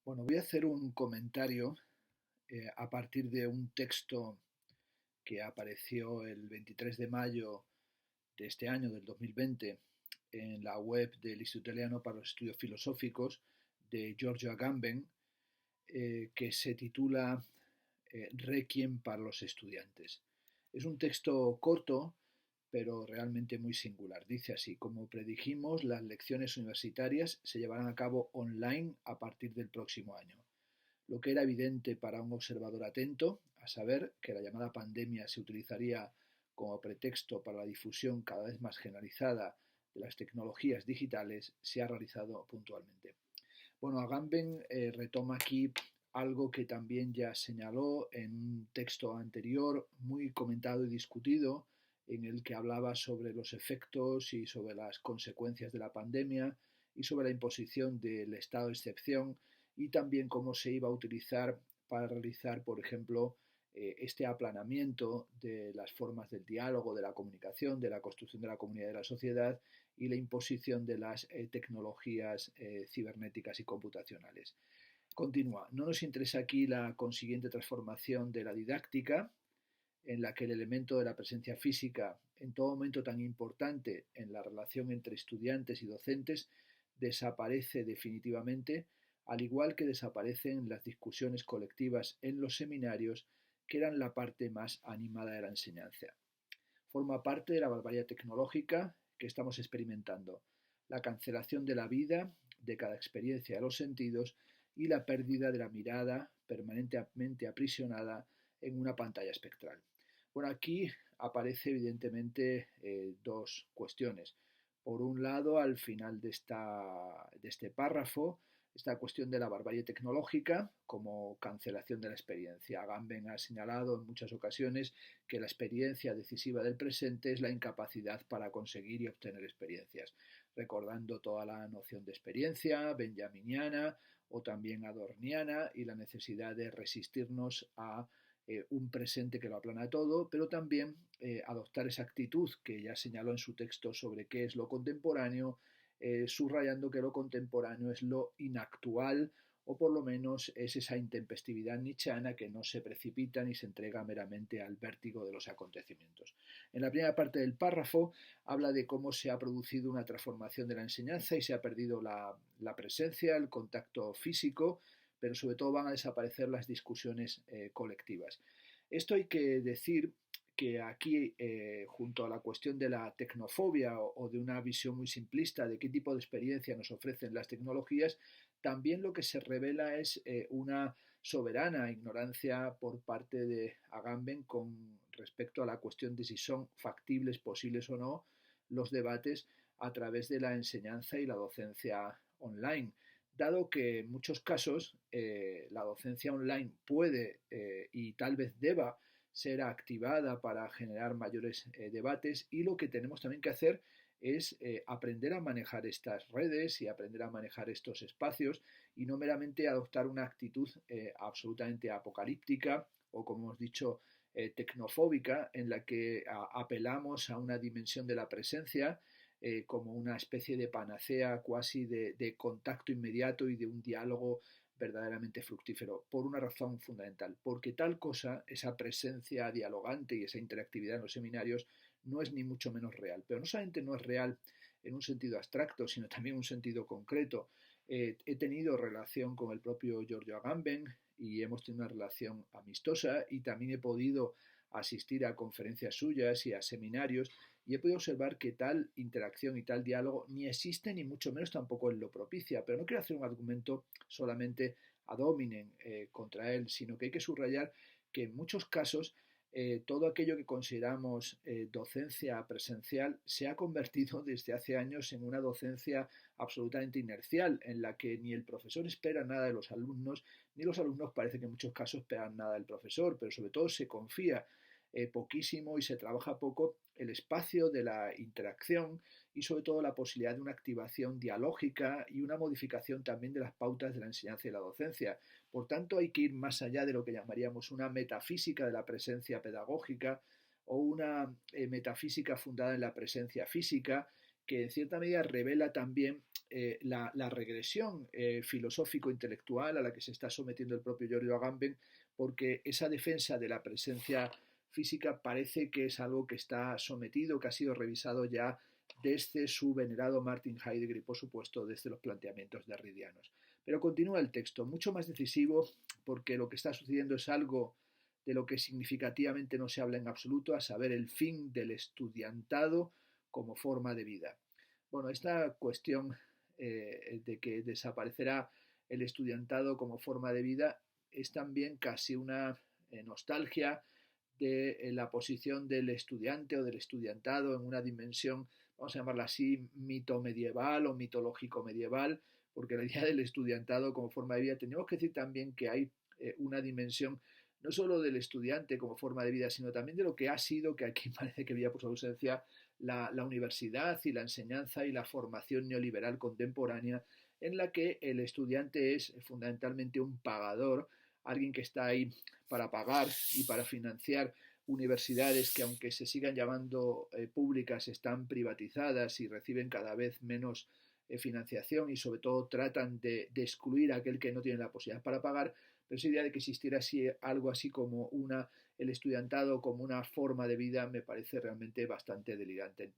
Bueno, voy a hacer un comentario a partir de un texto que apareció el 23 de mayo de este año, del 2020, en la web del Instituto Italiano para los Estudios Filosóficos de Giorgio Agamben, que se titula Requiem para los estudiantes. Es un texto corto, pero realmente muy singular. Dice así: como predijimos, las lecciones universitarias se llevarán a cabo online a partir del próximo año. Lo que era evidente para un observador atento, a saber, que la llamada pandemia se utilizaría como pretexto para la difusión cada vez más generalizada de las tecnologías digitales, se ha realizado puntualmente. Bueno, Agamben retoma aquí algo que también ya señaló en un texto anterior, muy comentado y discutido, en el que hablaba sobre los efectos y sobre las consecuencias de la pandemia y sobre la imposición del estado de excepción, y también cómo se iba a utilizar para realizar, por ejemplo, este aplanamiento de las formas del diálogo, de la comunicación, de la construcción de la comunidad y de la sociedad, y la imposición de las tecnologías cibernéticas y computacionales. Continúa: no nos interesa aquí la consiguiente transformación de la didáctica, en la que el elemento de la presencia física, en todo momento tan importante en la relación entre estudiantes y docentes, desaparece definitivamente, al igual que desaparecen las discusiones colectivas en los seminarios, que eran la parte más animada de la enseñanza. Forma parte de la barbarie tecnológica que estamos experimentando: la cancelación de la vida, de cada experiencia de los sentidos, y la pérdida de la mirada, permanentemente aprisionada en una pantalla espectral. Bueno, aquí aparece evidentemente dos cuestiones. Por un lado, al final de este párrafo, esta cuestión de la barbarie tecnológica como cancelación de la experiencia. Agamben ha señalado en muchas ocasiones que la experiencia decisiva del presente es la incapacidad para conseguir y obtener experiencias, recordando toda la noción de experiencia benjaminiana o también adorniana, y la necesidad de resistirnos a un presente que lo aplana todo, pero también adoptar esa actitud que ya señaló en su texto sobre qué es lo contemporáneo, subrayando que lo contemporáneo es lo inactual, o por lo menos es esa intempestividad nietzscheana que no se precipita ni se entrega meramente al vértigo de los acontecimientos. En la primera parte del párrafo habla de cómo se ha producido una transformación de la enseñanza y se ha perdido la presencia, el contacto físico, pero sobre todo van a desaparecer las discusiones colectivas. Esto hay que decir que aquí, junto a la cuestión de la tecnofobia o de una visión muy simplista de qué tipo de experiencia nos ofrecen las tecnologías, también lo que se revela es una soberana ignorancia por parte de Agamben con respecto a la cuestión de si son factibles, posibles o no los debates a través de la enseñanza y la docencia online, dado que en muchos casos la docencia online puede y tal vez deba ser activada para generar mayores debates, y lo que tenemos también que hacer es aprender a manejar estas redes y aprender a manejar estos espacios, y no meramente adoptar una actitud absolutamente apocalíptica o, como hemos dicho, tecnofóbica, en la que apelamos a una dimensión de la presencia como una especie de panacea cuasi de contacto inmediato y de un diálogo verdaderamente fructífero, por una razón fundamental: porque tal cosa, esa presencia dialogante y esa interactividad en los seminarios, no es ni mucho menos real. Pero no solamente no es real en un sentido abstracto, sino también en un sentido concreto. He tenido relación con el propio Giorgio Agamben y hemos tenido una relación amistosa, y también he podido asistir a conferencias suyas y a seminarios, y he podido observar que tal interacción y tal diálogo ni existe, ni mucho menos tampoco él lo propicia. Pero no quiero hacer un argumento solamente ad hominem contra él, sino que hay que subrayar que en muchos casos todo aquello que consideramos docencia presencial se ha convertido desde hace años en una docencia absolutamente inercial, en la que ni el profesor espera nada de los alumnos, ni los alumnos parece que en muchos casos esperan nada del profesor, pero sobre todo se confía poquísimo y se trabaja poco el espacio de la interacción, y sobre todo la posibilidad de una activación dialógica y una modificación también de las pautas de la enseñanza y la docencia. Por tanto, hay que ir más allá de lo que llamaríamos una metafísica de la presencia pedagógica o una metafísica fundada en la presencia física, que en cierta medida revela también la regresión filosófico-intelectual a la que se está sometiendo el propio Giorgio Agamben, porque esa defensa de la presencia física parece que es algo que está sometido, que ha sido revisado ya desde su venerado Martin Heidegger y, por supuesto, desde los planteamientos derridianos. Pero continúa el texto, mucho más decisivo, porque lo que está sucediendo es algo de lo que significativamente no se habla en absoluto, a saber, el fin del estudiantado como forma de vida. Bueno, esta cuestión de que desaparecerá el estudiantado como forma de vida es también casi una nostalgia de la posición del estudiante o del estudiantado en una dimensión, vamos a llamarla así, mito medieval o mitológico medieval, porque la idea del estudiantado como forma de vida, tenemos que decir también que hay una dimensión no solo del estudiante como forma de vida, sino también de lo que ha sido, que aquí parece que había por su ausencia, la universidad y la enseñanza y la formación neoliberal contemporánea, en la que el estudiante es fundamentalmente un pagador, alguien que está ahí para pagar y para financiar universidades que, aunque se sigan llamando públicas, están privatizadas y reciben cada vez menos financiación y sobre todo tratan de excluir a aquel que no tiene la posibilidad para pagar, pero esa idea de que existiera así, algo así como el estudiantado como una forma de vida me parece realmente bastante delirante.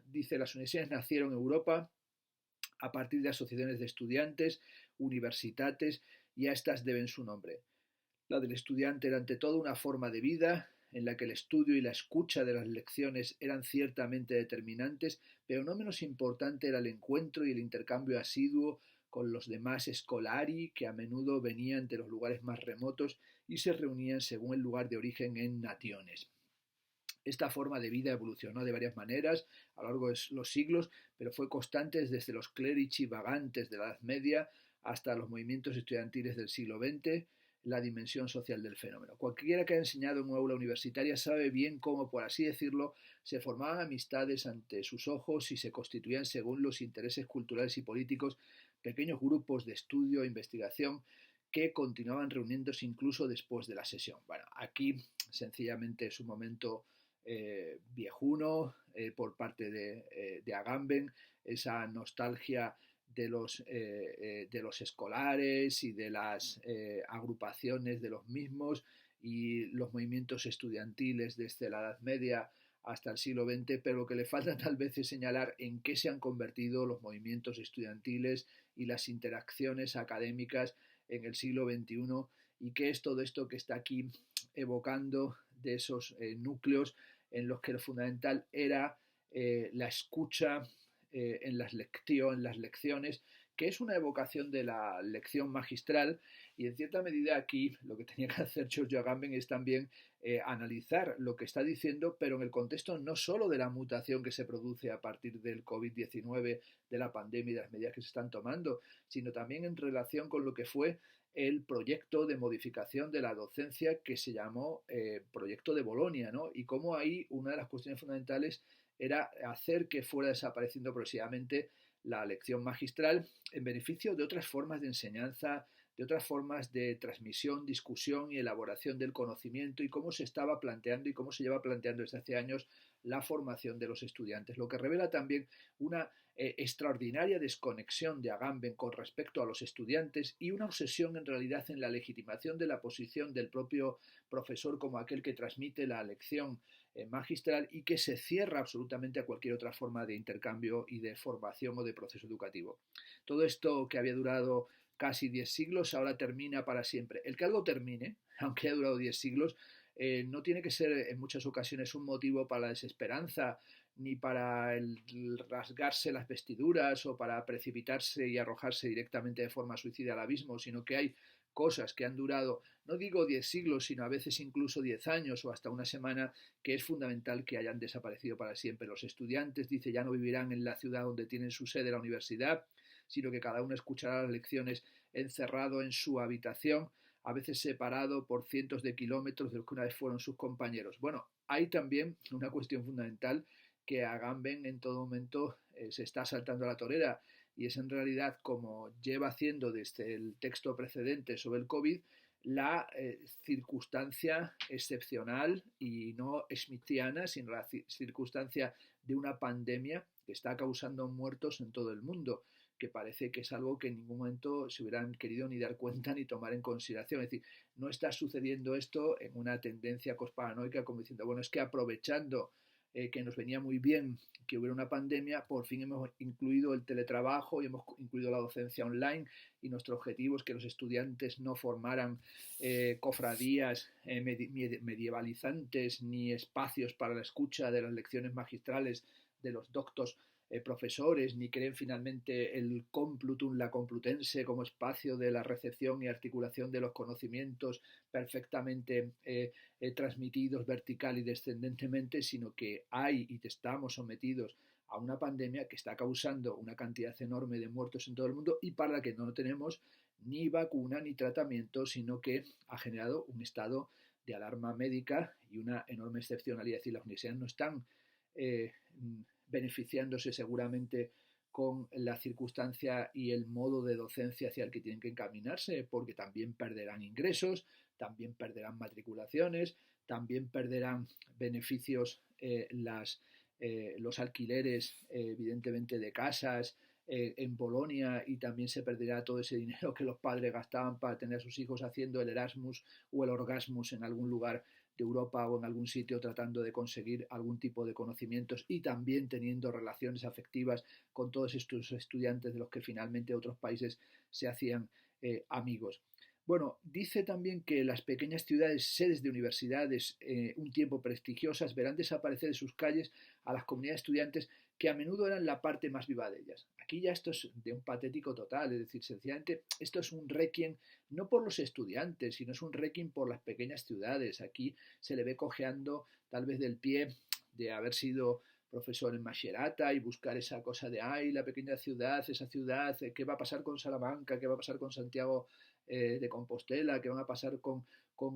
Dice, las universidades nacieron en Europa a partir de asociaciones de estudiantes, universitates, y a estas deben su nombre. La del estudiante era ante todo una forma de vida en la que el estudio y la escucha de las lecciones eran ciertamente determinantes, pero no menos importante era el encuentro y el intercambio asiduo con los demás escolari, que a menudo venían de los lugares más remotos y se reunían según el lugar de origen en naciones. Esta forma de vida evolucionó de varias maneras a lo largo de los siglos, pero fue constante desde los clerici vagantes de la Edad Media hasta los movimientos estudiantiles del siglo XX, la dimensión social del fenómeno. Cualquiera que haya enseñado en una aula universitaria sabe bien cómo, por así decirlo, se formaban amistades ante sus ojos y se constituían, según los intereses culturales y políticos, pequeños grupos de estudio e investigación que continuaban reuniéndose incluso después de la sesión. Bueno, aquí sencillamente es un momento viejuno por parte de Agamben, esa nostalgia de los escolares y de las agrupaciones de los mismos y los movimientos estudiantiles desde la Edad Media hasta el siglo XX, pero lo que le falta tal vez es señalar en qué se han convertido los movimientos estudiantiles y las interacciones académicas en el siglo XXI y qué es todo esto que está aquí evocando de esos núcleos en los que lo fundamental era la escucha en las lecciones, que es una evocación de la lección magistral, y en cierta medida aquí lo que tenía que hacer Giorgio Agamben es también analizar lo que está diciendo, pero en el contexto no solo de la mutación que se produce a partir del COVID-19, de la pandemia y de las medidas que se están tomando, sino también en relación con lo que fue el proyecto de modificación de la docencia que se llamó Proyecto de Bolonia, ¿no? Y cómo ahí una de las cuestiones fundamentales era hacer que fuera desapareciendo progresivamente la lección magistral en beneficio de otras formas de enseñanza, de otras formas de transmisión, discusión y elaboración del conocimiento y cómo se estaba planteando y cómo se lleva planteando desde hace años la formación de los estudiantes, lo que revela también una extraordinaria desconexión de Agamben con respecto a los estudiantes y una obsesión en realidad en la legitimación de la posición del propio profesor como aquel que transmite la lección magistral y que se cierra absolutamente a cualquier otra forma de intercambio y de formación o de proceso educativo. Todo esto que había durado casi 10 siglos ahora termina para siempre. El que algo termine, aunque haya durado 10 siglos, no tiene que ser en muchas ocasiones un motivo para la desesperanza, ni para el rasgarse las vestiduras o para precipitarse y arrojarse directamente de forma suicida al abismo, sino que hay cosas que han durado, no digo 10 siglos, sino a veces incluso 10 años o hasta una semana, que es fundamental que hayan desaparecido para siempre. Los estudiantes, dice, ya no vivirán en la ciudad donde tienen su sede la universidad, sino que cada uno escuchará las lecciones encerrado en su habitación, a veces separado por cientos de kilómetros de los que una vez fueron sus compañeros. Bueno, hay también una cuestión fundamental que Agamben en todo momento se está saltando a la torera, y es en realidad, como lleva haciendo desde el texto precedente sobre el COVID, la circunstancia excepcional y no smithiana, sino la circunstancia de una pandemia que está causando muertos en todo el mundo, que parece que es algo que en ningún momento se hubieran querido ni dar cuenta ni tomar en consideración. Es decir, no está sucediendo esto en una tendencia conspiranoica como diciendo, bueno, es que aprovechando que nos venía muy bien que hubiera una pandemia, por fin hemos incluido el teletrabajo y hemos incluido la docencia online, y nuestro objetivo es que los estudiantes no formaran cofradías medievalizantes ni espacios para la escucha de las lecciones magistrales de los doctos profesores, ni creen finalmente el Complutum, la Complutense, como espacio de la recepción y articulación de los conocimientos perfectamente transmitidos vertical y descendentemente, sino que hay y estamos sometidos a una pandemia que está causando una cantidad enorme de muertos en todo el mundo y para la que no tenemos ni vacuna ni tratamiento, sino que ha generado un estado de alarma médica y una enorme excepcionalidad. Es decir, las universidades no están eh, beneficiándose seguramente con la circunstancia y el modo de docencia hacia el que tienen que encaminarse, porque también perderán ingresos, también perderán matriculaciones, también perderán beneficios los alquileres, evidentemente, de casas en Polonia, y también se perderá todo ese dinero que los padres gastaban para tener a sus hijos haciendo el Erasmus o el Orgasmus en algún lugar de Europa o en algún sitio tratando de conseguir algún tipo de conocimientos y también teniendo relaciones afectivas con todos estos estudiantes de los que finalmente otros países se hacían amigos. Bueno, dice también que las pequeñas ciudades, sedes de universidades, un tiempo prestigiosas, verán desaparecer de sus calles a las comunidades estudiantes que a menudo eran la parte más viva de ellas. Aquí ya esto es de un patético total, es decir, sencillamente esto es un requiem no por los estudiantes, sino es un requiem por las pequeñas ciudades. Aquí se le ve cojeando tal vez del pie de haber sido profesor en Macerata y buscar esa cosa de, ay, la pequeña ciudad, esa ciudad, ¿qué va a pasar con Salamanca? ¿Qué va a pasar con Santiago de Compostela? ¿Qué va a pasar con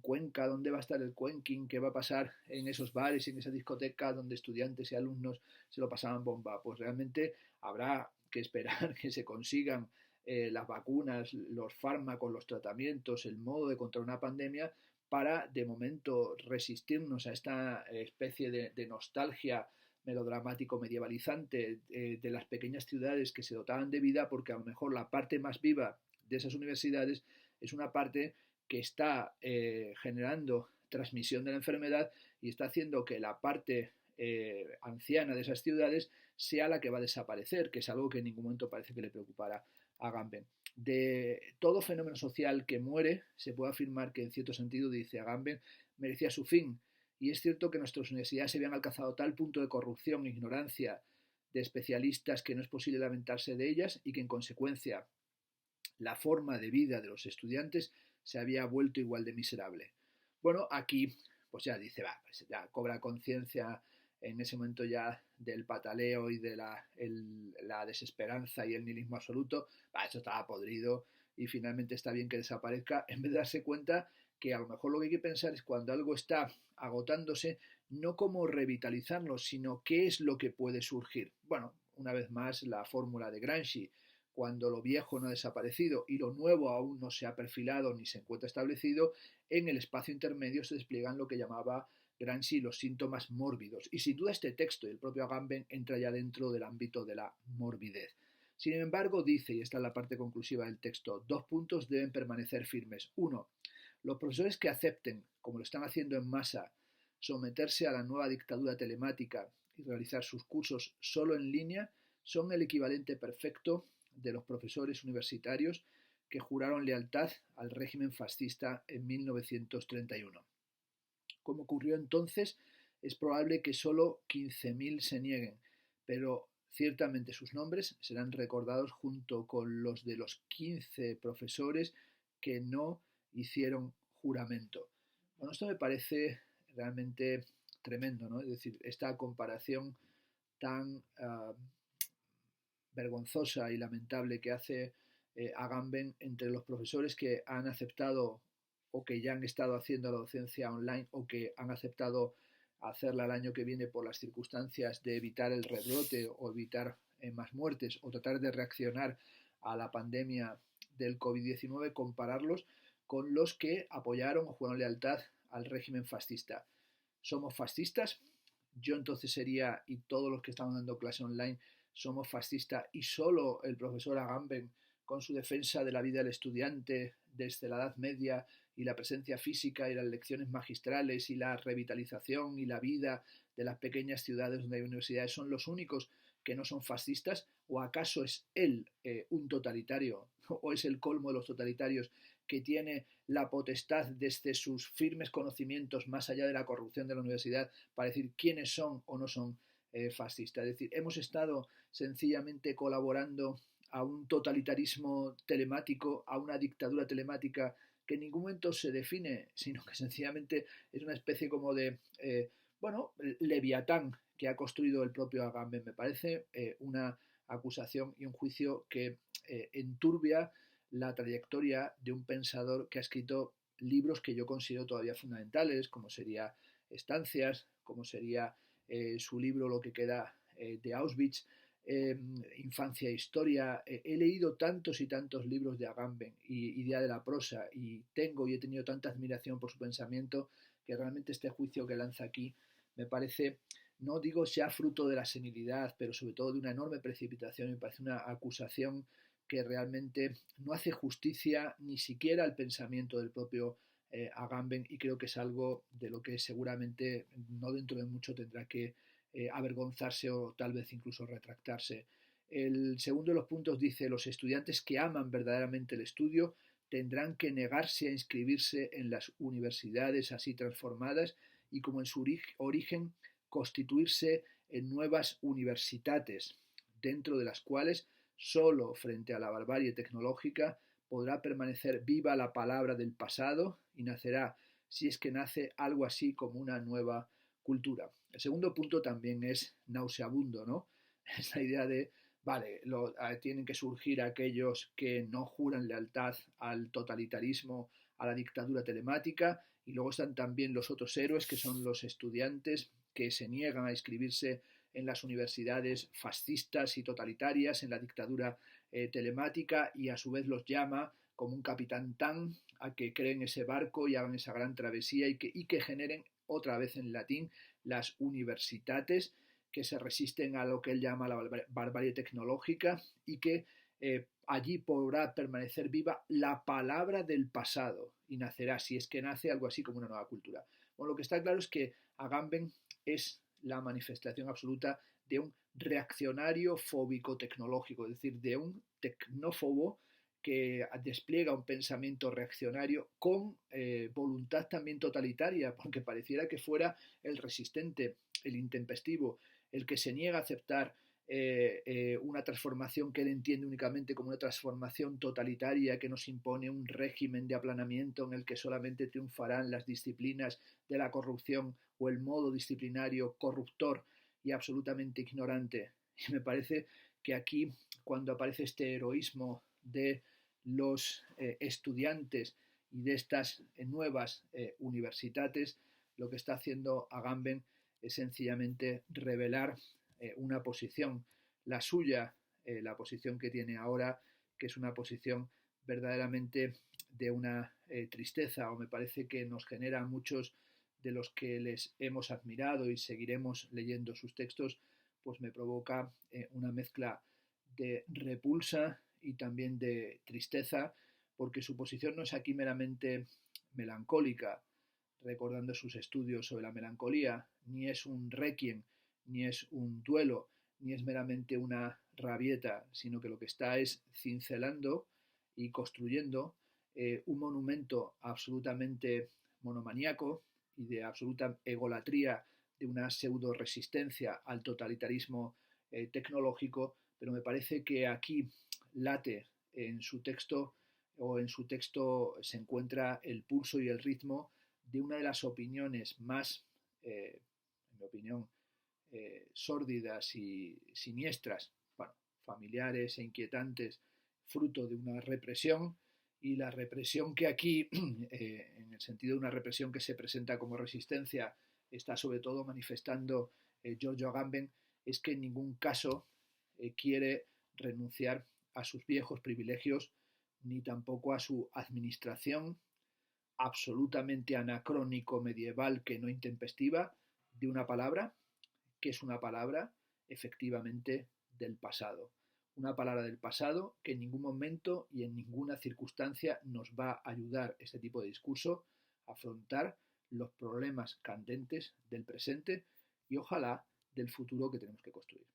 Cuenca? ¿Dónde va a estar el Cuenquín? ¿Qué va a pasar en esos bares, en esa discoteca donde estudiantes y alumnos se lo pasaban bomba? Pues realmente habrá que esperar que se consigan las vacunas, los fármacos, los tratamientos, el modo de controlar una pandemia para, de momento, resistirnos a esta especie de nostalgia melodramático medievalizante de las pequeñas ciudades que se dotaban de vida, porque a lo mejor la parte más viva de esas universidades es una parte que está generando transmisión de la enfermedad y está haciendo que la parte anciana de esas ciudades sea la que va a desaparecer, que es algo que en ningún momento parece que le preocupara a Agamben. De todo fenómeno social que muere, se puede afirmar que en cierto sentido, dice Agamben, merecía su fin. Y es cierto que nuestras universidades se habían alcanzado tal punto de corrupción e ignorancia de especialistas que no es posible lamentarse de ellas y que en consecuencia la forma de vida de los estudiantes se había vuelto igual de miserable. Bueno, aquí pues ya dice, va, pues ya cobra conciencia en ese momento ya del pataleo y de la desesperanza y el nihilismo absoluto. Va, eso estaba podrido y finalmente está bien que desaparezca, en vez de darse cuenta que a lo mejor lo que hay que pensar es cuando algo está agotándose, no cómo revitalizarlo, sino qué es lo que puede surgir. Bueno, una vez más la fórmula de Gramsci: cuando lo viejo no ha desaparecido y lo nuevo aún no se ha perfilado ni se encuentra establecido, en el espacio intermedio se despliegan lo que llamaba Gramsci los síntomas mórbidos. Y sin duda este texto y el propio Agamben entra ya dentro del ámbito de la morbidez. Sin embargo, dice, y esta es la parte conclusiva del texto, dos puntos deben permanecer firmes. Uno, los profesores que acepten, como lo están haciendo en masa, someterse a la nueva dictadura telemática y realizar sus cursos solo en línea, son el equivalente perfecto de los profesores universitarios que juraron lealtad al régimen fascista en 1931. Como ocurrió entonces, es probable que solo 15.000 se nieguen, pero ciertamente sus nombres serán recordados junto con los de los 15 profesores que no hicieron juramento. Bueno, esto me parece realmente tremendo, ¿no? Es decir, esta comparación tan vergonzosa y lamentable que hace Agamben entre los profesores que han aceptado o que ya han estado haciendo la docencia online o que han aceptado hacerla el año que viene por las circunstancias de evitar el rebrote o evitar más muertes o tratar de reaccionar a la pandemia del COVID-19, compararlos con los que apoyaron o jugaron lealtad al régimen fascista. ¿Somos fascistas? yo entonces sería, y todos los que estamos dando clase online, somos fascistas, y solo el profesor Agamben, con su defensa de la vida del estudiante desde la Edad Media y la presencia física y las lecciones magistrales y la revitalización y la vida de las pequeñas ciudades donde hay universidades son los únicos que no son fascistas, o acaso es él un totalitario, o es el colmo de los totalitarios que tiene la potestad desde sus firmes conocimientos más allá de la corrupción de la universidad para decir quiénes son o no son fascistas. Es decir, hemos estado sencillamente colaborando a un totalitarismo telemático, a una dictadura telemática que en ningún momento se define, sino que sencillamente es una especie como de, bueno, leviatán que ha construido el propio Agamben. Me parece una acusación y un juicio que enturbia la trayectoria de un pensador que ha escrito libros que yo considero todavía fundamentales, como sería Estancias, como sería su libro Lo que queda de Auschwitz, Infancia e Historia. He leído tantos y tantos libros de Agamben y Idea de la Prosa, y tengo y he tenido tanta admiración por su pensamiento que realmente este juicio que lanza aquí me parece, no digo sea fruto de la senilidad, pero sobre todo de una enorme precipitación. Me parece una acusación que realmente no hace justicia ni siquiera al pensamiento del propio Agamben, y creo que es algo de lo que seguramente no dentro de mucho tendrá que avergonzarse o tal vez incluso retractarse. El segundo de los puntos dice: los estudiantes que aman verdaderamente el estudio tendrán que negarse a inscribirse en las universidades así transformadas y, como en su origen, constituirse en nuevas universitates, dentro de las cuales solo frente a la barbarie tecnológica podrá permanecer viva la palabra del pasado y nacerá, si es que nace, algo así como una nueva cultura. El segundo punto también es nauseabundo, ¿no? Es la idea de, vale, tienen que surgir aquellos que no juran lealtad al totalitarismo, a la dictadura telemática, y luego están también los otros héroes, que son los estudiantes que se niegan a inscribirse en las universidades fascistas y totalitarias, en la dictadura telemática, y a su vez los llama como un capitán Tan a que creen ese barco y hagan esa gran travesía y que generen otra vez en latín las universitates, que se resisten a lo que él llama la barbarie tecnológica, y que allí podrá permanecer viva la palabra del pasado y nacerá, si es que nace, algo así como una nueva cultura. Bueno, lo que está claro es que Agamben es la manifestación absoluta de un reaccionario fóbico tecnológico, es decir, de un tecnófobo que despliega un pensamiento reaccionario con voluntad también totalitaria, porque pareciera que fuera el resistente, el intempestivo, el que se niega a aceptar una transformación que él entiende únicamente como una transformación totalitaria que nos impone un régimen de aplanamiento en el que solamente triunfarán las disciplinas de la corrupción o el modo disciplinario corruptor y absolutamente ignorante. Y me parece que aquí, cuando aparece este heroísmo de los estudiantes y de estas nuevas universitates, lo que está haciendo Agamben es sencillamente revelar una posición, la suya, la posición que tiene ahora, que es una posición verdaderamente de una tristeza, o me parece que nos genera a muchos de los que les hemos admirado y seguiremos leyendo sus textos, pues me provoca una mezcla de repulsa y también de tristeza, porque su posición no es aquí meramente melancólica, recordando sus estudios sobre la melancolía, ni es un requiem, ni es un duelo, ni es meramente una rabieta, sino que lo que está es cincelando y construyendo un monumento absolutamente monomaniaco y de absoluta egolatría, de una pseudo resistencia al totalitarismo tecnológico, pero me parece que aquí late en su texto, o en su texto se encuentra el pulso y el ritmo de una de las opiniones más, en mi opinión, sórdidas y siniestras, bueno, familiares e inquietantes, fruto de una represión, y la represión que aquí, en el sentido de una represión que se presenta como resistencia, está sobre todo manifestando Giorgio Agamben, es que en ningún caso quiere renunciar a sus viejos privilegios, ni tampoco a su administración absolutamente anacrónico, medieval, que no intempestiva, de una palabra, que es una palabra efectivamente del pasado. Una palabra del pasado que en ningún momento y en ninguna circunstancia nos va a ayudar este tipo de discurso a afrontar los problemas candentes del presente y ojalá del futuro que tenemos que construir.